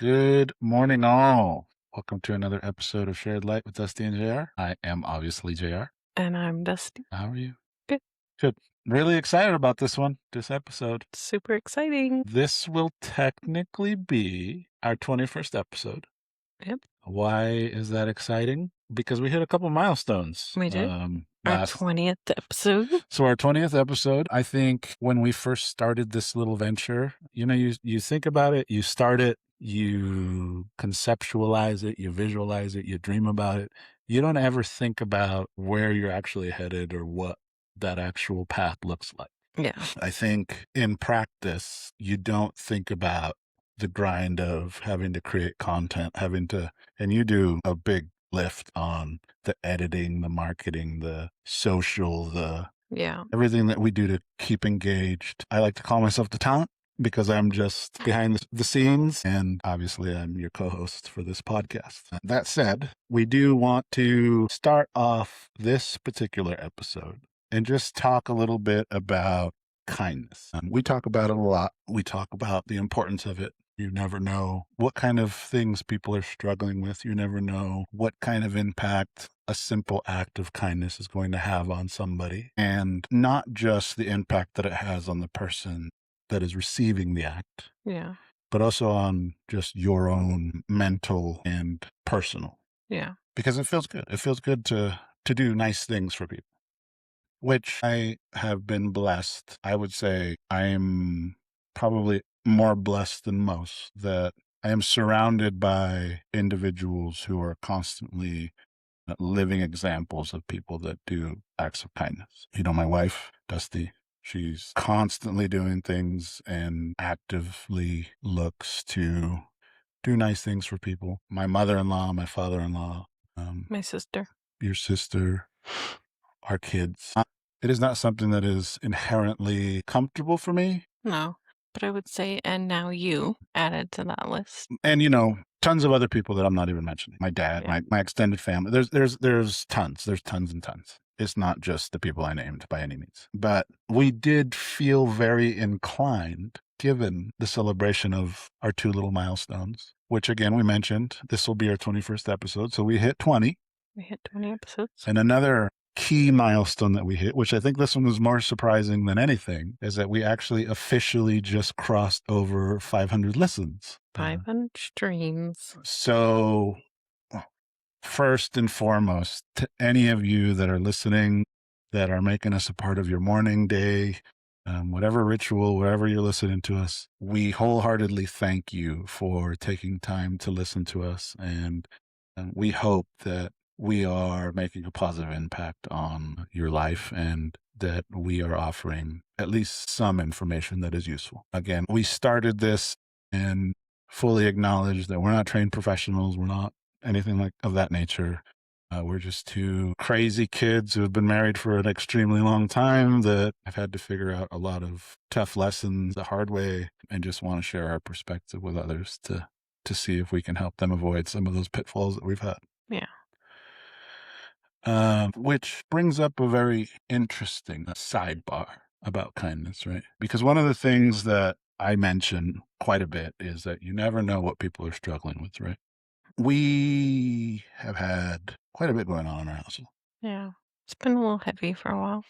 Good morning, all. Welcome to another episode of Shared Light with Dusty and JR. I am obviously JR. And I'm Dusty. How are you? Good. Good. Really excited about this episode. Super exciting. This will technically be our 21st episode. Yep. Why is that exciting? Because we hit a couple milestones. We did. Our 20th episode. So our 20th episode, I think when we first started this little venture, you think about it, you start it, you conceptualize it, you visualize it, you dream about it. You don't ever think about where you're actually headed or what that actual path looks like. Yeah. I think in practice, you don't think about the grind of having to create content, and you do a big lift on the editing, the marketing, the social, everything that we do to keep engaged. I like to call myself the talent because I'm just behind the scenes, and obviously I'm your co-host for this podcast. That said, we do want to start off this particular episode and just talk a little bit about kindness. We talk about it a lot. We talk about the importance of it. You never know what kind of things people are struggling with. You never know what kind of impact a simple act of kindness is going to have on somebody, and not just the impact that it has on the person that is receiving the act, Yeah. but also on just your own mental and personal. Yeah. Because it feels good. It feels good to do nice things for people, which I have been blessed. I would say I am probably more blessed than most that I am surrounded by individuals who are constantly living examples of people that do acts of kindness. My wife, Dusty, she's constantly doing things and actively looks to do nice things for people. My mother-in-law, my father-in-law, my sister, your sister, our kids. It is not something that is inherently comfortable for me. No, but I would say, and now you added to that list. And, tons of other people that I'm not even mentioning. My dad, my extended family. There's tons. There's tons and tons. It's not just the people I named by any means. But we did feel very inclined, given the celebration of our two little milestones, which again, we mentioned, this will be our 21st episode. So we hit 20. We hit 20 episodes. And another key milestone that we hit, which I think this one was more surprising than anything, is that we actually officially just crossed over 500 listens. 500 streams. So first and foremost, to any of you that are listening, that are making us a part of your morning, day, whatever ritual, wherever you're listening to us, we wholeheartedly thank you for taking time to listen to us. And we hope that we are making a positive impact on your life and that we are offering at least some information that is useful. Again, we started this and fully acknowledge that we're not trained professionals. We're not anything like of that nature. We're just two crazy kids who have been married for an extremely long time that have had to figure out a lot of tough lessons the hard way, and just want to share our perspective with others to see if we can help them avoid some of those pitfalls that we've had. Yeah. Which brings up a very interesting sidebar about kindness, right? Because one of the things that I mention quite a bit is that you never know what people are struggling with, right? We have had quite a bit going on in our household. Yeah. It's been a little heavy for a while.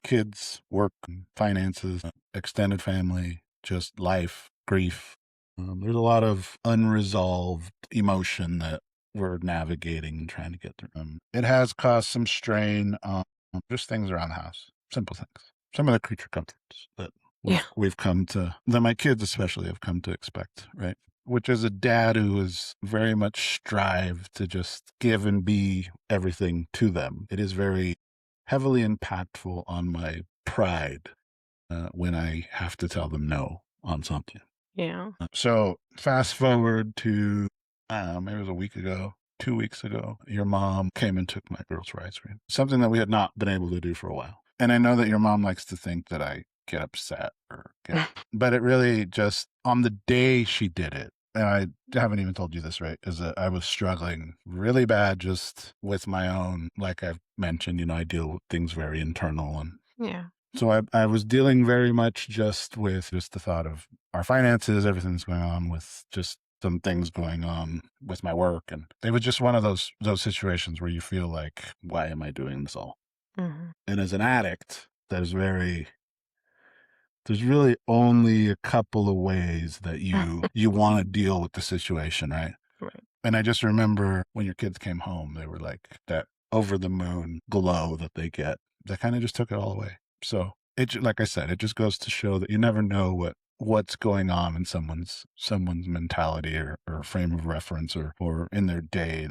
Kids, work, finances, extended family, just life, grief. There's a lot of unresolved emotion that we're navigating and trying to get through. It has caused some strain on just things around the house, simple things. Some of the creature comforts that we've come to, that my kids especially have come to expect, right? Which is a dad who has very much strived to just give and be everything to them. It is very heavily impactful on my pride when I have to tell them no on something. Yeah. So fast forward to, maybe it was a week ago, 2 weeks ago, your mom came and took my girls for ice cream, something that we had not been able to do for a while. And I know that your mom likes to think that I get upset but it really just, on the day she did it, and I haven't even told you this, right, is that I was struggling really bad just with my own, like I've mentioned, I deal with things very internal. And yeah. So I was dealing very much just with just the thought of our finances, everything that's going on with just some things going on with my work, and it was just one of those situations where you feel like, why am I doing this all? Mhm. And as an addict, there's really only a couple of ways that you want to deal with the situation, right? Right. And I just remember when your kids came home, they were like that over the moon glow that they get. That kind of just took it all away. So like I said, it just goes to show that you never know what's going on in someone's mentality or frame of reference or in their day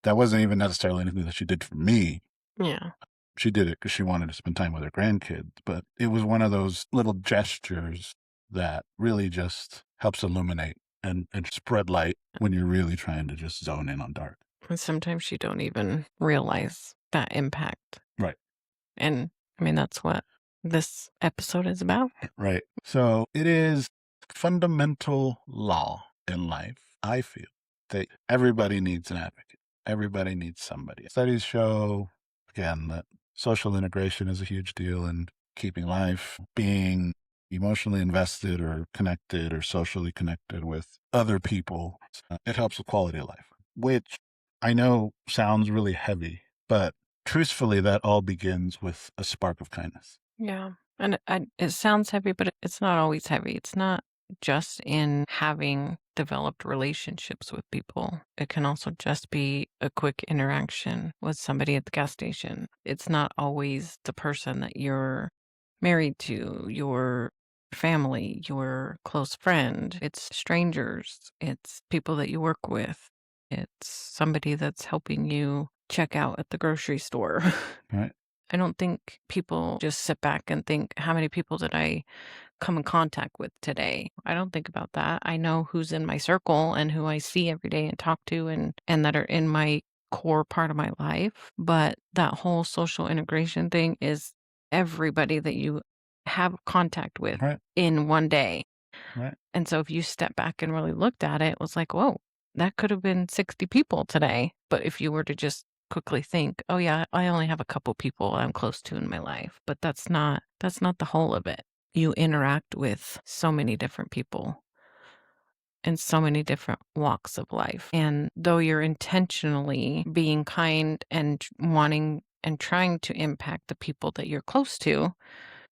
that wasn't even necessarily anything that she did for me. Yeah. She did it because she wanted to spend time with her grandkids, but it was one of those little gestures that really just helps illuminate and spread light when you're really trying to just zone in on dark. And sometimes you don't even realize that impact. Right. And I mean, that's what this episode is about. Right. So it is fundamental law in life, I feel, that everybody needs an advocate. Everybody needs somebody. Studies show, again, that social integration is a huge deal in keeping life, being emotionally invested or connected or socially connected with other people. It helps with quality of life, which I know sounds really heavy, but truthfully, that all begins with a spark of kindness. Yeah. And it sounds heavy, but it's not always heavy. It's not just in having developed relationships with people. It can also just be a quick interaction with somebody at the gas station. It's not always the person that you're married to, your family, your close friend. It's strangers, it's people that you work with, it's somebody that's helping you check out at the grocery store. Right. I don't think people just sit back and think, how many people did I come in contact with today? I don't think about that. I know who's in my circle and who I see every day and talk to and that are in my core part of my life. But that whole social integration thing is everybody that you have contact with Right. in one day. Right. And so if you step back and really looked at it, it was like, whoa, that could have been 60 people today. But if you were to just quickly think, oh yeah, I only have a couple people I'm close to in my life, but that's not the whole of it. You interact with so many different people in so many different walks of life. And though you're intentionally being kind and wanting and trying to impact the people that you're close to,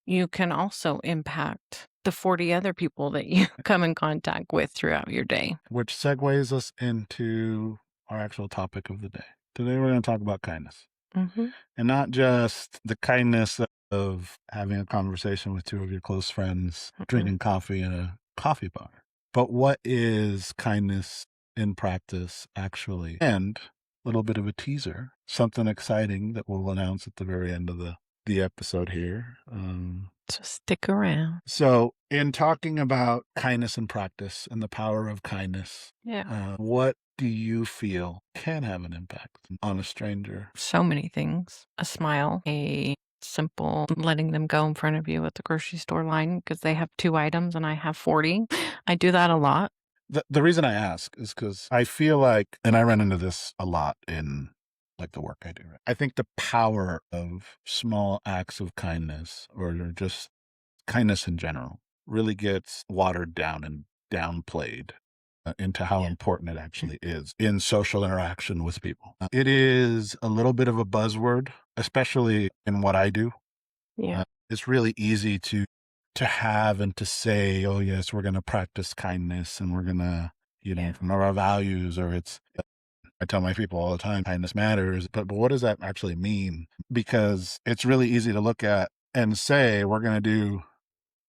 you can also impact the 40 other people that you come in contact with throughout your day. Which segues us into our actual topic of the day. Today, we're going to talk about kindness, Mhm. and not just the kindness of having a conversation with two of your close friends, Mhm. drinking coffee in a coffee bar, but what is kindness in practice actually? And a little bit of a teaser, something exciting that we'll announce at the very end of the episode here. So stick around. So, in talking about kindness in practice and the power of kindness, Yeah. what do you feel can have an impact on a stranger? So many things. A smile, a simple letting them go in front of you at the grocery store line because they have 2 items and I have 40. I do that a lot. The reason I ask is because I feel like, and I run into this a lot in like the work I do. Right? I think the power of small acts of kindness or just kindness in general really gets watered down and downplayed into how Yeah. important it actually is in social interaction with people. It is a little bit of a buzzword, especially in what I do. Yeah. It's really easy to have and to say, "Oh yes, we're going to practice kindness, and we're going to, Yeah. from our values." Or it's I tell my people all the time, kindness matters. But what does that actually mean? Because it's really easy to look at and say, "We're going to do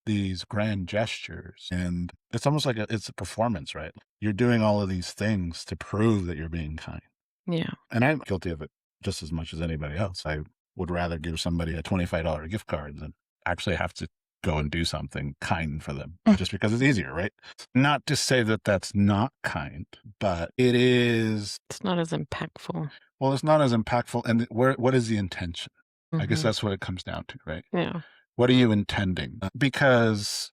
these grand gestures," and it's almost like it's a performance, right? You're doing all of these things to prove that you're being kind. Yeah. And I'm guilty of it just as much as anybody else. I would rather give somebody a $25 gift card than actually have to go and do something kind for them just because it's easier, right? Not to say that that's not kind, but it is, It's not as impactful. well, it's not as impactful. And what is the intention? I guess Mhm. that's what it comes down to, right? Yeah. What are you intending? Because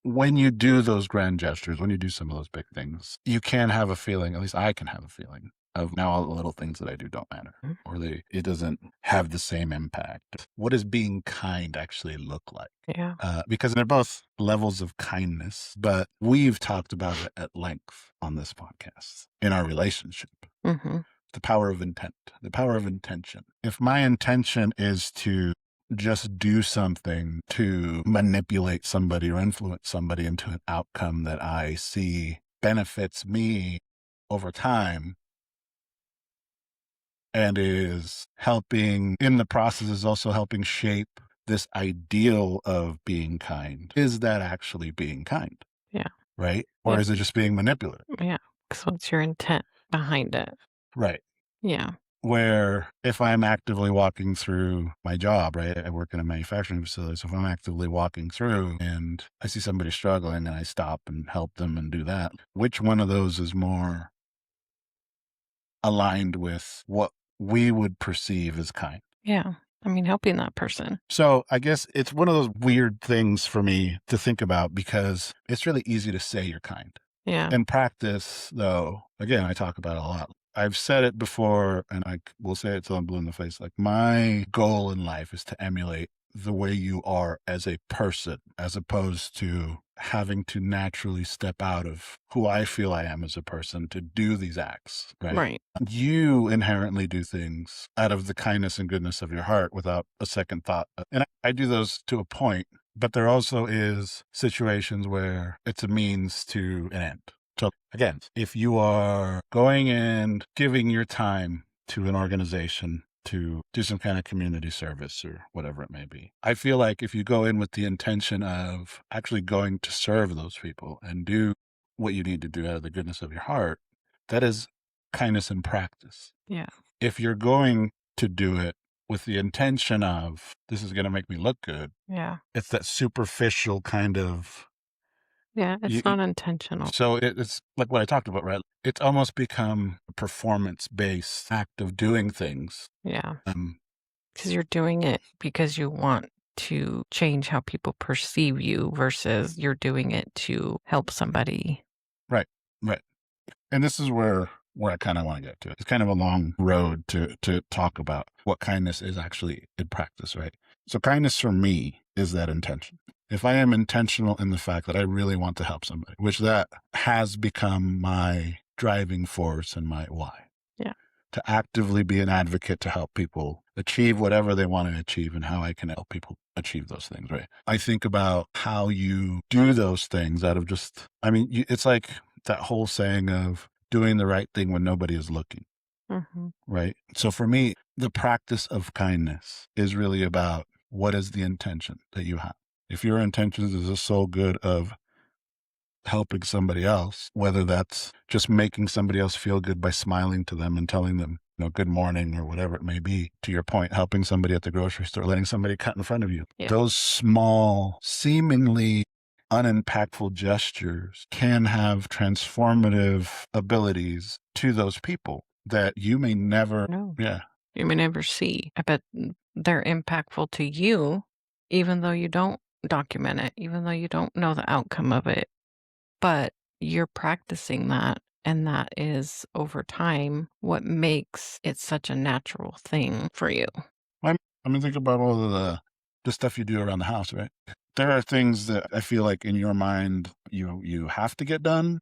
when you do those grand gestures, when you do some of those big things, you can have a feeling, at least I can have a feeling of now all the little things that I do don't matter, Mm, or it doesn't have the same impact. What does being kind actually look like? yeah. Because they're both levels of kindness, but we've talked about it at length on this podcast in our relationship. Mhm. The power of intent, the power of intention. If my intention is to just do something to manipulate somebody or influence somebody into an outcome that I see benefits me over time and is helping in the process, is also helping shape this ideal of being kind. Is that actually being kind? Yeah. Right? Or Yeah. is it just being manipulative? Yeah. 'Cause what's your intent behind it? Right. Yeah. Where if I'm actively walking through my job, right? I work in a manufacturing facility. So if I'm actively walking through and I see somebody struggling and I stop and help them and do that, which one of those is more aligned with what we would perceive as kind? Yeah. I mean, helping that person. So I guess it's one of those weird things for me to think about because it's really easy to say you're kind. Yeah. In practice, though, again, I talk about it a lot. I've said it before and will say it till I'm blue in the face. Like, my goal in life is to emulate the way you are as a person, as opposed to having to naturally step out of who I feel I am as a person to do these acts, right? Right. You inherently do things out of the kindness and goodness of your heart without a second thought. And I do those to a point, but there also is situations where it's a means to an end. So again, if you are going and giving your time to an organization to do some kind of community service or whatever it may be, I feel like if you go in with the intention of actually going to serve those people and do what you need to do out of the goodness of your heart, that is kindness in practice. Yeah. If you're going to do it with the intention of this is going to make me look good, Yeah. it's that superficial kind of Yeah. you, It's not intentional. so it's like what I talked about, right? It's almost become a performance-based act of doing things. Yeah. Um, Because you're doing it because you want to change how people perceive you versus you're doing it to help somebody. right, right. And this is where I kind of want to get to. It's kind of a long road to talk about what kindness is actually in practice, right? So kindness for me is that intention. If I am intentional in the fact that I really want to help somebody, which that has become my driving force and my why, Yeah. to actively be an advocate to help people achieve whatever they want to achieve and how I can help people achieve those things, right? I think about how you do those things out of just, I mean, it's like that whole saying of doing the right thing when nobody is looking, Mhm. right? So for me, the practice of kindness is really about what is the intention that you have. If your intentions is the sole good of helping somebody else, whether that's just making somebody else feel good by smiling to them and telling them, good morning or whatever it may be. To your point, helping somebody at the grocery store, letting somebody cut in front of you. Yeah. Those small, seemingly unimpactful gestures can have transformative abilities to those people that you may never, No. yeah, You may never see. I bet they're impactful to you, even though you don't document it, even though you don't know the outcome of it. But you're practicing that, and that is over time what makes it such a natural thing for you. I mean, think about all of the stuff you do around the house, right? There are things that I feel like in your mind you have to get done,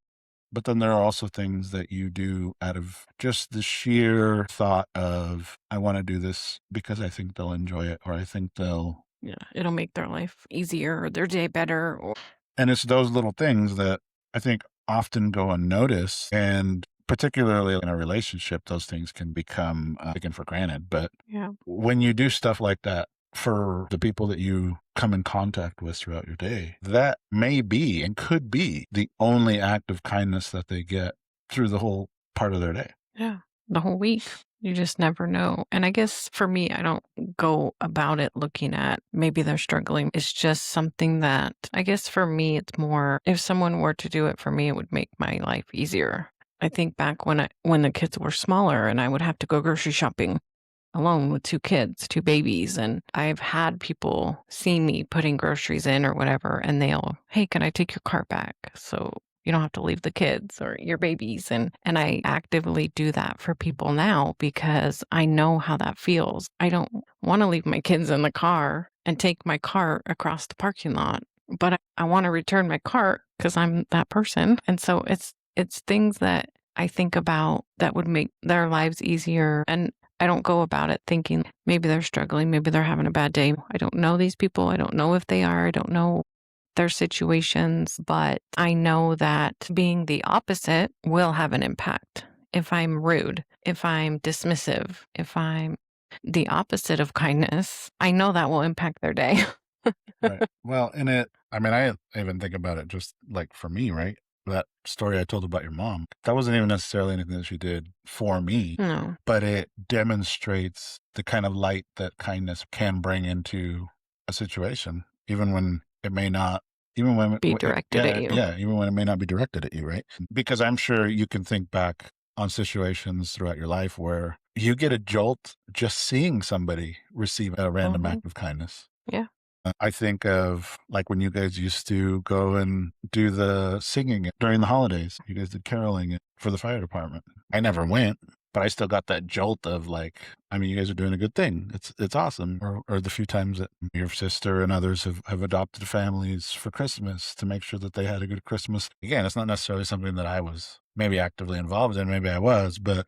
but then there are also things that you do out of just the sheer thought of I want to do this because I think they'll enjoy it or I think they'll. Yeah, it'll make their life easier or their day better. Or And it's those little things that I think often go unnoticed. And particularly in a relationship, those things can become taken for granted. But yeah, when you do stuff like that for the people that you come in contact with throughout your day, that may be and could be the only act of kindness that they get through the whole part of their day. yeah, the whole week. You just never know. And I guess for me, I don't go about it looking at maybe they're struggling. It's just something that I guess for me, it's more if someone were to do it for me, it would make my life easier. I think back when the kids were smaller and I would have to go grocery shopping alone with 2 kids, 2 babies, and I've had people see me putting groceries in or whatever, and they'll, "Hey, can I take your cart back?" So, You don't have to leave the kids or your babies. And I actively do that for people now because I know how that feels. I don't want to leave my kids in the car and take my cart across the parking lot, but I want to return my cart because I'm that person. And so it's things that I think about that would make their lives easier. And I don't go about it thinking maybe they're struggling, maybe they're having a bad day. I don't know these people. I don't know if they are. I don't know their situations, but I know that being the opposite will have an impact. If I'm rude, if I'm dismissive, if I'm the opposite of kindness, I know that will impact their day. Right. Well, I mean, I even think about it just like for me, right? That story I told about your mom, that wasn't even necessarily anything that she did for me, No, but it demonstrates the kind of light that kindness can bring into a situation, even when it may not, even when, be directed at yeah, you. yeah, even when it may not be directed at you, right? Because I'm sure you can think back on situations throughout your life where you get a jolt just seeing somebody receive a random Hmm. act of kindness. Yeah. I think of like when you guys used to go and do the singing during the holidays. You guys did caroling for the fire department. I never went, but I still got that jolt of like, I mean, you guys are doing a good thing. It's awesome. Or the few times that your sister and others have adopted families for Christmas to make sure that they had a good Christmas. Again, it's not necessarily something that I was maybe actively involved in. Maybe I was, but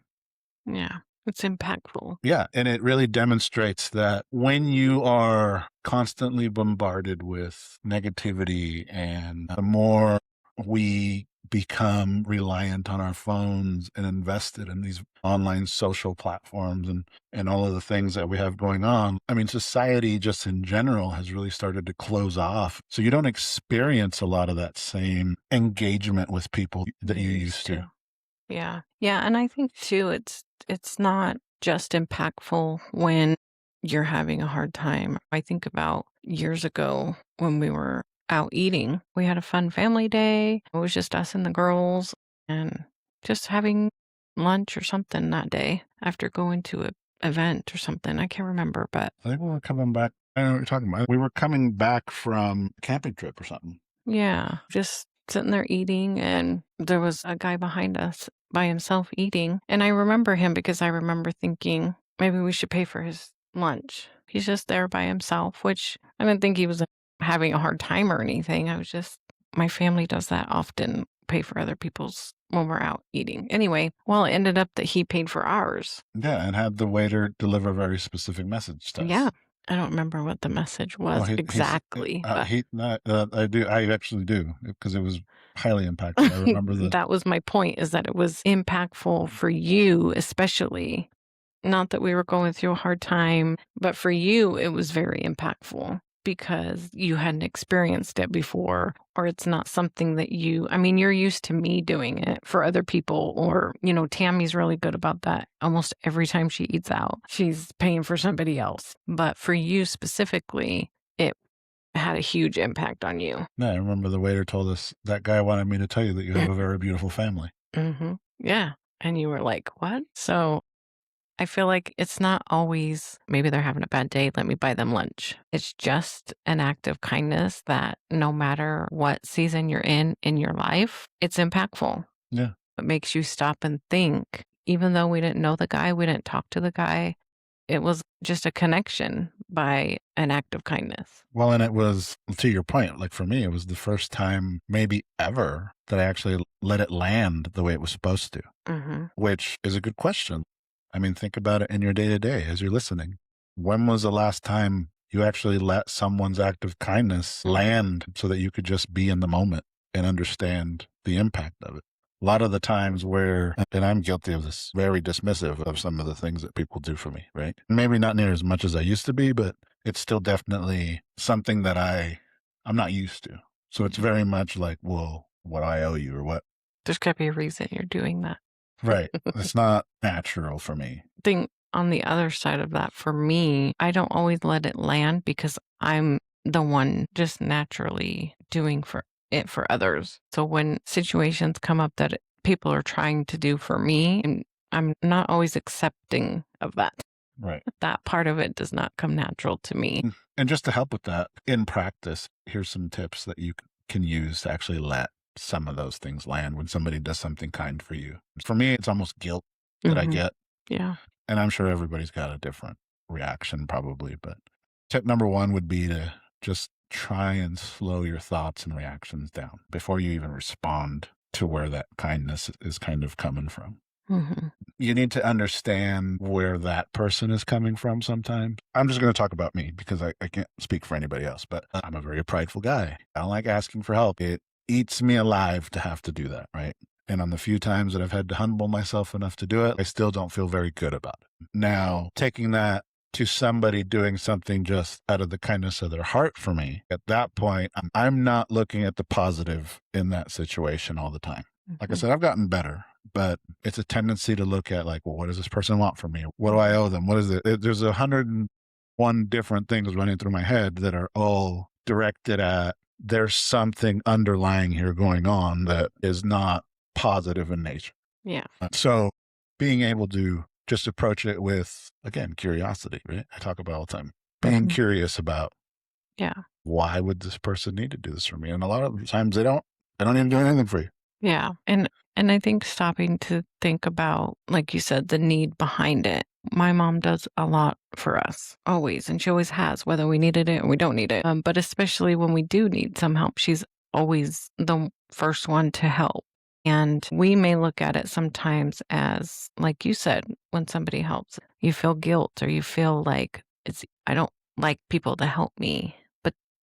Yeah. It's impactful. yeah, and it really demonstrates that when you are constantly bombarded with negativity and the more we become reliant on our phones and invested in these online social platforms and all of the things that we have going on. I mean, society just in general has really started to close off. So you don't experience a lot of that same engagement with people that You you used used to. to. Yeah. Yeah, and I think too it's not just impactful when you're having a hard time. I think about years ago when we were out eating. We had a fun family day. It was just us and the girls and just having lunch or something that day after going to a event or something. I can't remember, but I think we were coming back. I know what you're talking about. We were coming back from a camping trip or something. yeah, just sitting there eating, and there was a guy behind us by himself eating. And I remember him because I remember thinking maybe we should pay for his lunch. He's just there by himself, which I didn't think he was having a hard time or anything. I was just, my family does that often, pay for other people's when we're out eating. Anyway, well, it ended up that he paid for ours. Yeah, and had the waiter deliver a very specific message to Yeah. us. I don't remember what the message Well, was exactly, but I do, I actually do, because it was highly impactful. I remember the that was my point, is that it was impactful for you, especially. Not that we were going through a hard time, but for you, it was very impactful because you hadn't experienced it before, or it's not something that I mean, you're used to me doing it for other people, or, Tammy's really good about that. Almost every time she eats out, she's paying for somebody else. But for you specifically, it had a huge impact on you. yeah, I remember the waiter told us, "That guy wanted me to tell you that you have a very beautiful family." Hmm. Yeah. And you were like, what? So I feel like it's not always, maybe they're having a bad day, let me buy them lunch. It's just an act of kindness that no matter what season you're in your life, it's impactful. Yeah. It makes you stop and think. Even though we didn't know the guy, we didn't talk to the guy, it was just a connection by an act of kindness. Well, and it was, to your point, like for me, it was the first time maybe ever that I actually let it land the way it was supposed to, Hmm. which is a good question. I mean, think about it in your day to day as you're listening. When was the last time you actually let someone's act of kindness land so that you could just be in the moment and understand the impact of it? A lot of the times where, and I'm guilty of this, very dismissive of some of the things that people do for me, right? Maybe not near as much as I used to be, but it's still definitely something that I'm not used to. So it's very much like, well, what I owe you or what? There's got to be a reason you're doing that. Right. It's not natural for me. Think on the other side of that, for me, I don't always let it land because I'm the one just naturally doing for it for others. So when situations come up that people are trying to do for me, and I'm not always accepting of that. Right. That part of it does not come natural to me. And just to help with that, in practice, here's some tips that you can use to actually let some of those things land when somebody does something kind for you. For me, it's almost guilt that I Mhm. get. Yeah. And I'm sure everybody's got a different reaction probably. But tip number one would be to just try and slow your thoughts and reactions down before you even respond to where that kindness is kind of coming from. Mhm. You need to understand where that person is coming from sometimes. I'm just going to talk about me because I can't speak for anybody else, but I'm a very prideful guy. I don't like asking for help. It eats me alive to have to do that, right? And on the few times that I've had to humble myself enough to do it, I still don't feel very good about it. Now, taking that to somebody doing something just out of the kindness of their heart for me, at that point, I'm not looking at the positive in that situation all the time. Like I Mhm. said, I've gotten better, but it's a tendency to look at like, well, what does this person want from me? What do I Mhm. owe them? What is it? There's 101 different things running through my head that are all directed at there's something underlying here going on that is not positive in nature. Yeah. So being able to just approach it with, again, curiosity, right? I talk about all the time, being Mhm. curious about Yeah. why would this person need to do this for me? And a lot of times they don't even do anything for you. Yeah. And I think stopping to think about, like you said, the need behind it. My mom does a lot for us, always, and she always has, whether we needed it or we don't need it. But especially when we do need some help, she's always the first one to help. And we may look at it sometimes as, like you said, when somebody helps, you feel guilt or you feel like I don't like people to help me.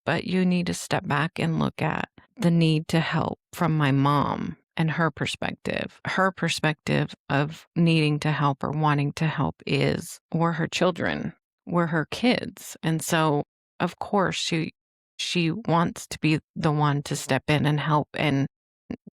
But you need to step back and look at the need to help from my mom and her perspective. Her perspective of needing to help or wanting to help is we're her children, we're her kids. And so of course she wants to be the one to step in and help and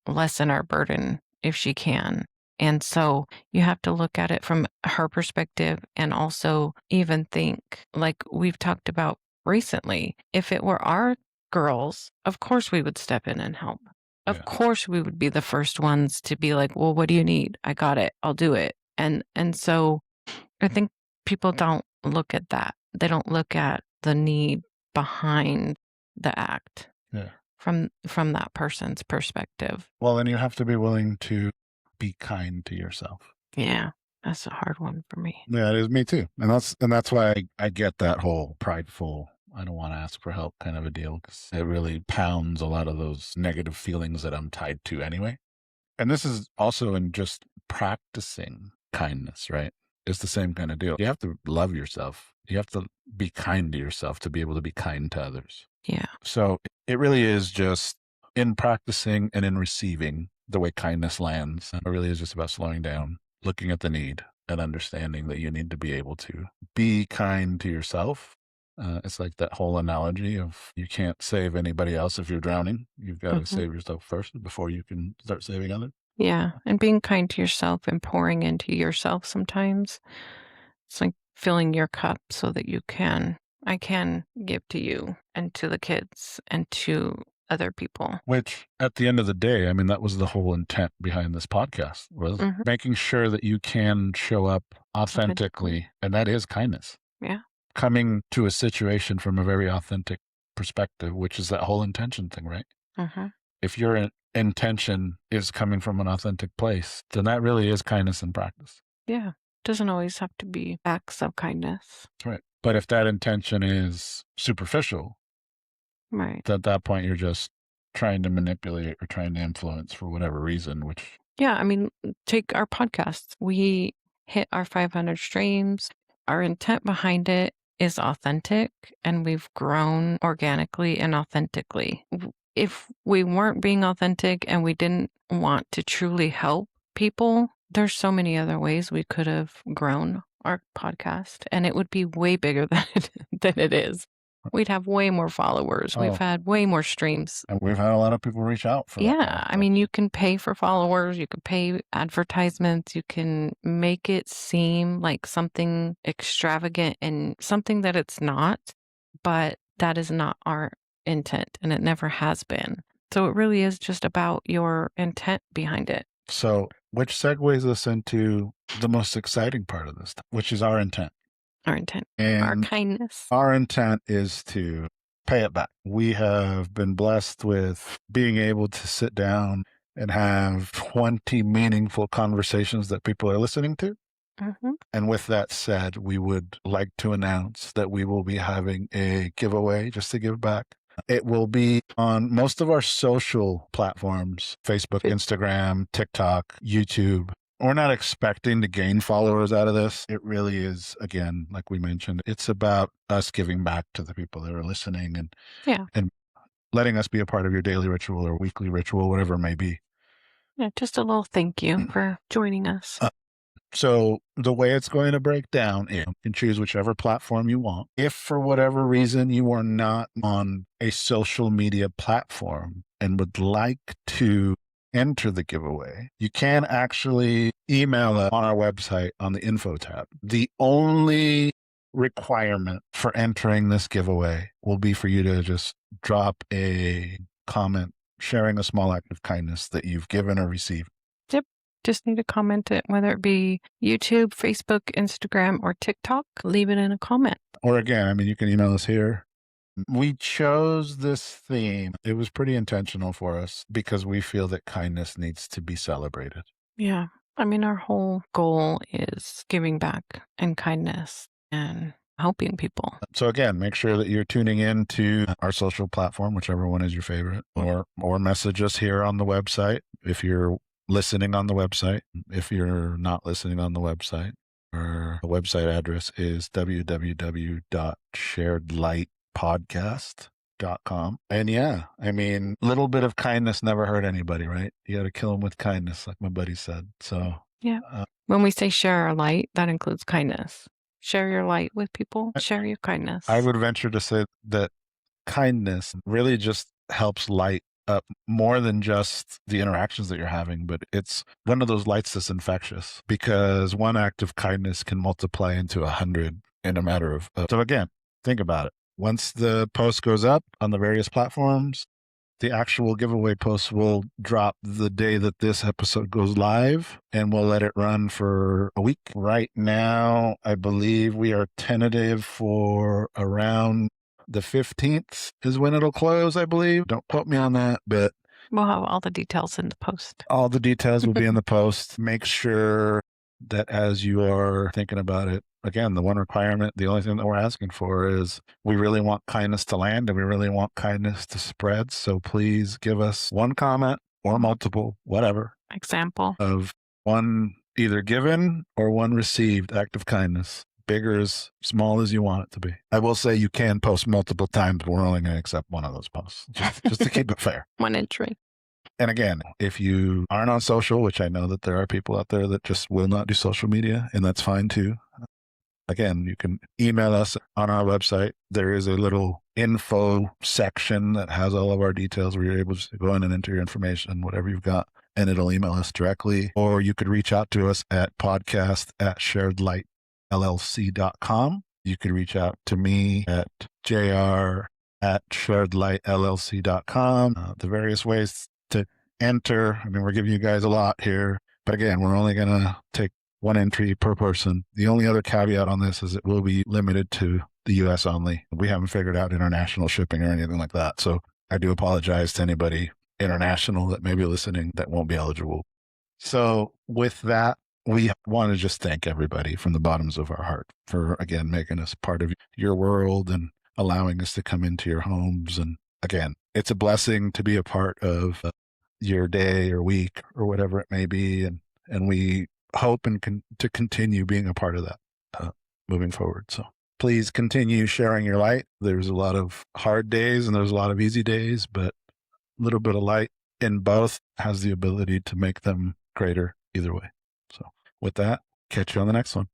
lessen our burden if she can. And so you have to look at it from her perspective and also even think, like we've talked about recently, if it were our girls, of course we would step in and help. Of Yeah. course we would be the first ones to be like, "Well, what do you need? I got it. I'll do it." And so I think people don't look at that. They don't look at the need behind the act Yeah. from that person's perspective. Well, then you have to be willing to be kind to yourself. Yeah, that's a hard one for me. Yeah, it is me too. And that's why I get that whole prideful, I don't want to ask for help kind of a deal because it really pounds a lot of those negative feelings that I'm tied to anyway. And this is also in just practicing kindness, right? It's the same kind of deal. You have to love yourself. You have to be kind to yourself to be able to be kind to others. Yeah. So it really is just in practicing and in receiving the way kindness lands. It really is just about slowing down, looking at the need, and understanding that you need to be able to be kind to yourself. It's like that whole analogy of you can't save anybody else if you're drowning. You've got to Mhm. save yourself first before you can start saving others. Yeah, and being kind to yourself and pouring into yourself sometimes. It's like filling your cup so that I can give to you and to the kids and to other people. Which, at the end of the day, I mean, that was the whole intent behind this podcast was Mhm. making sure that you can show up Authentically. authentically, and that is kindness. Yeah. Coming to a situation from a very authentic perspective, which is that whole intention thing, right? Mhm. If your intention is coming from an authentic place, then that really is kindness in practice. Yeah. Doesn't always have to be acts of kindness. That's right. But if that intention is superficial, Right. at that point you're just trying to manipulate or trying to influence for whatever reason, which Yeah, I mean, take our podcast. We hit our 500 streams. Our intent behind it is authentic, and we've grown organically and authentically. If we weren't being authentic and we didn't want to truly help people, there's so many other ways we could have grown our podcast, and it would be way bigger than it is. We'd have way more followers. We've oh, had way more streams. and we've had a lot of people reach out for that kind of Yeah, I stuff. mean, you can pay for followers, you can pay advertisements, you can make it seem like something extravagant and something that it's not, but that is not our intent and it never has been. So it really is just about your intent behind it, So, which segues us into the most exciting part of this, which is our intent. our intent, our And kindness. our intent is to pay it back. We have been blessed with being able to sit down and have 20 meaningful conversations that people are listening to. Mhm. And with that said, we would like to announce that we will be having a giveaway just to give back. It will be on most of our social platforms: Facebook, Fit Instagram, TikTok, YouTube. We're not expecting to gain followers out of this. It really is, again, like we mentioned, it's about us giving back to the people that are listening Yeah, and letting us be a part of your daily ritual or weekly ritual, whatever it may be. yeah, just a little thank you for joining us. So the way it's going to break down is you can choose whichever platform you want. If for whatever reason you are not on a social media platform and would like to enter the giveaway, you can actually email us on our website on the info tab. The only requirement for entering this giveaway will be for you to just drop a comment sharing a small act of kindness that you've given or received. Yep. Just need to comment it, whether it be YouTube, Facebook, Instagram, or TikTok. Leave it in a comment. Or again, I mean, you can email us here. We chose this theme. It was pretty intentional for us because we feel that kindness needs to be celebrated. Yeah. I mean, our whole goal is giving back and kindness and helping people. So again, make sure that you're tuning in to our social platform, whichever one is your favorite, or message us here on the website if you're listening on the website. If you're not listening on the website, our website address is www.sharedlightpodcast.com. And yeah, I mean, little bit of kindness never hurt anybody, right? You got to kill them with kindness, like my buddy said. So Yeah. uh, When we say share our light, that includes kindness. Share your light with people, share your I kindness. would venture to say that kindness really just helps light up more than just the interactions that you're having, but it's one of those lights that's infectious because one act of kindness can multiply into 100 in a matter of. So again, think about it. Once the post goes up on the various platforms, the actual giveaway post will drop the day that this episode goes live, and we'll let it run for a week. Right now, I believe we are tentative for around the 15th is when it'll close, I believe. Don't quote me on that, but We'll have all the details in the post. all the details will be in the post. Make sure that as you are thinking about it, again, the one requirement, the only thing that we're asking for is we really want kindness to land and we really want kindness to spread. So please give us one comment or multiple, whatever, Example. of one either given or one received act of kindness, big or as small as you want it to be. I will say you can post multiple times, but we're only going to accept one of those posts just to keep it fair. One entry. And again, if you aren't on social, which I know that there are people out there that just will not do social media, and that's fine too. Again, you can email us on our website. There is a little info section that has all of our details where you're able to go in and enter your information, whatever you've got, and it'll email us directly. Or you could reach out to us at podcast@sharedlightllc.com. You could reach out to me at jr@sharedlightllc.com. The various ways to enter. I mean, we're giving you guys a lot here, but again, we're only going to take one entry per person. The only other caveat on this is it will be limited to the US only. We haven't figured out international shipping or anything like that. So I do apologize to anybody international that may be listening that won't be eligible. So with that, we want to just thank everybody from the bottoms of our heart for, again, making us part of your world and allowing us to come into your homes. And again, it's a blessing to be a part of your day or week or whatever it may be. And we hope and to continue being a part of that moving forward. So please continue sharing your light. There's a lot of hard days and there's a lot of easy days, but a little bit of light in both has the ability to make them greater either way. So with that, catch you on the next one.